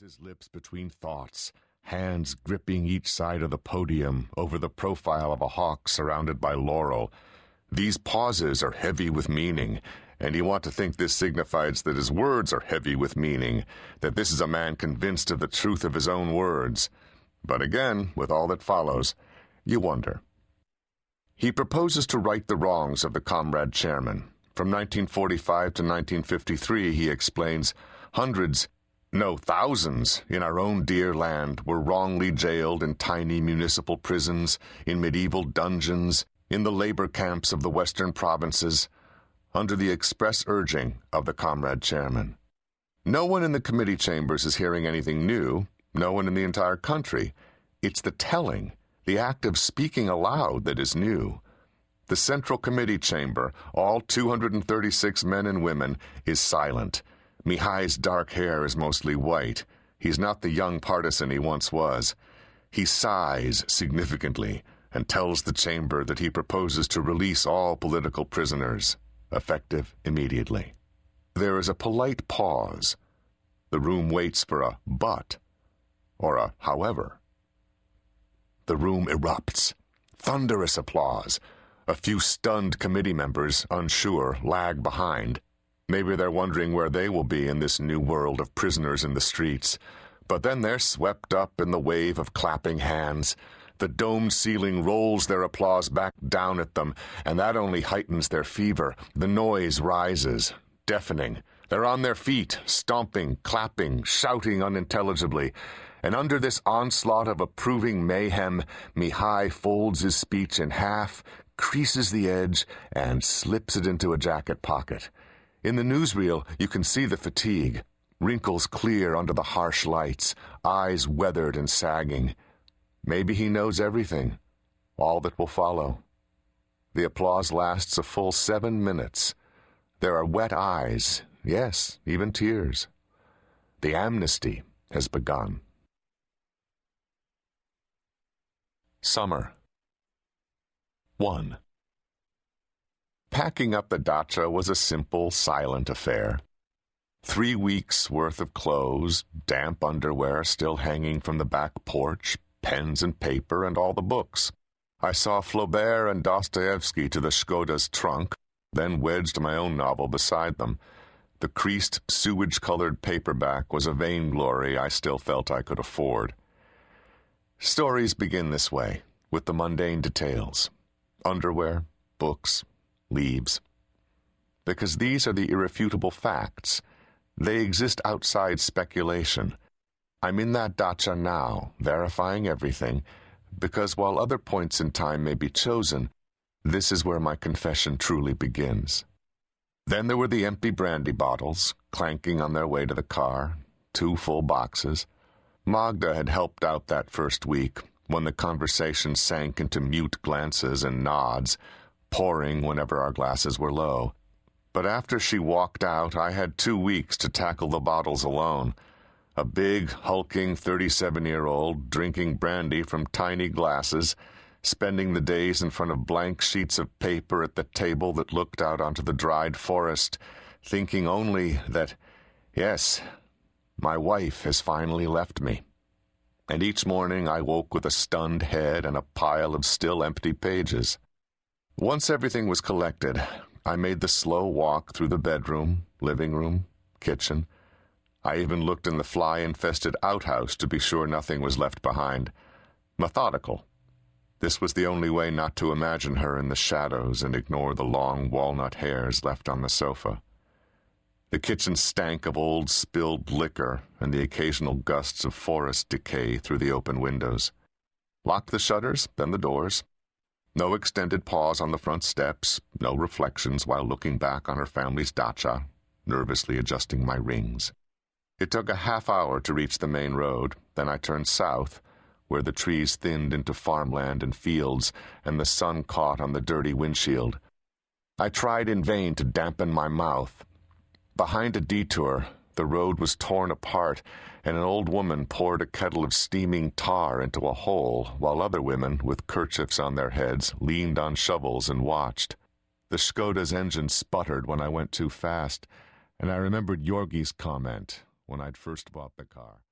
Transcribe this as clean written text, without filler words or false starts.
His lips between thoughts, hands gripping each side of the podium over the profile of a hawk surrounded by laurel. These pauses are heavy with meaning, and you want to think this signifies that his words are heavy with meaning, that this is a man convinced of the truth of his own words. But again, with all that follows, you wonder. He proposes to right the wrongs of the Comrade Chairman. From 1945 to 1953, he explains, hundreds, no, thousands in our own dear land were wrongly jailed in tiny municipal prisons, in medieval dungeons, in the labor camps of the western provinces, under the express urging of the Comrade Chairman. No one in the committee chambers is hearing anything new, no one in the entire country. It's the telling, the act of speaking aloud that is new. The Central Committee chamber, all 236 men and women, is silent. Mihai's dark hair is mostly white. He's not the young partisan he once was. He sighs significantly and tells the chamber that he proposes to release all political prisoners, effective immediately. There is a polite pause. The room waits for a but or a however. The room erupts. Thunderous applause. A few stunned committee members, unsure, lag behind. Maybe they're wondering where they will be in this new world of prisoners in the streets. But then they're swept up in the wave of clapping hands. The domed ceiling rolls their applause back down at them, and that only heightens their fever. The noise rises, deafening. They're on their feet, stomping, clapping, shouting unintelligibly. And under this onslaught of approving mayhem, Mihai folds his speech in half, creases the edge, and slips it into a jacket pocket. In the newsreel, you can see the fatigue, wrinkles clear under the harsh lights, eyes weathered and sagging. Maybe he knows everything, all that will follow. The applause lasts a full 7 minutes. There are wet eyes, yes, even tears. The amnesty has begun. Summer. 1. Packing up the dacha was a simple, silent affair. 3 weeks' worth of clothes, damp underwear still hanging from the back porch, pens and paper, and all the books. I saw Flaubert and Dostoevsky to the Skoda's trunk, then wedged my own novel beside them. The creased, sewage-colored paperback was a vainglory I still felt I could afford. Stories begin this way, with the mundane details. Underwear, books, leaves. Because these are the irrefutable facts. They exist outside speculation. I'm in that dacha now, verifying everything, because while other points in time may be chosen, this is where my confession truly begins. Then there were the empty brandy bottles, clanking on their way to the car, 2 full boxes. Magda had helped out that first week, when the conversation sank into mute glances and nods, pouring whenever our glasses were low. But after she walked out, I had 2 weeks to tackle the bottles alone. A big, hulking 37-year-old drinking brandy from tiny glasses, spending the days in front of blank sheets of paper at the table that looked out onto the dried forest, thinking only that, yes, my wife has finally left me. And each morning I woke with a stunned head and a pile of still empty pages. Once everything was collected, I made the slow walk through the bedroom, living room, kitchen. I even looked in the fly-infested outhouse to be sure nothing was left behind. Methodical. This was the only way not to imagine her in the shadows and ignore the long walnut hairs left on the sofa. The kitchen stank of old spilled liquor and the occasional gusts of forest decay through the open windows. Locked the shutters, then the doors. No extended pause on the front steps, no reflections while looking back on her family's dacha, nervously adjusting my rings. It took a half hour to reach the main road, then I turned south, where the trees thinned into farmland and fields, and the sun caught on the dirty windshield. I tried in vain to dampen my mouth. Behind a detour, the road was torn apart, and an old woman poured a kettle of steaming tar into a hole, while other women, with kerchiefs on their heads, leaned on shovels and watched. The Skoda's engine sputtered when I went too fast, and I remembered Yorgi's comment when I'd first bought the car.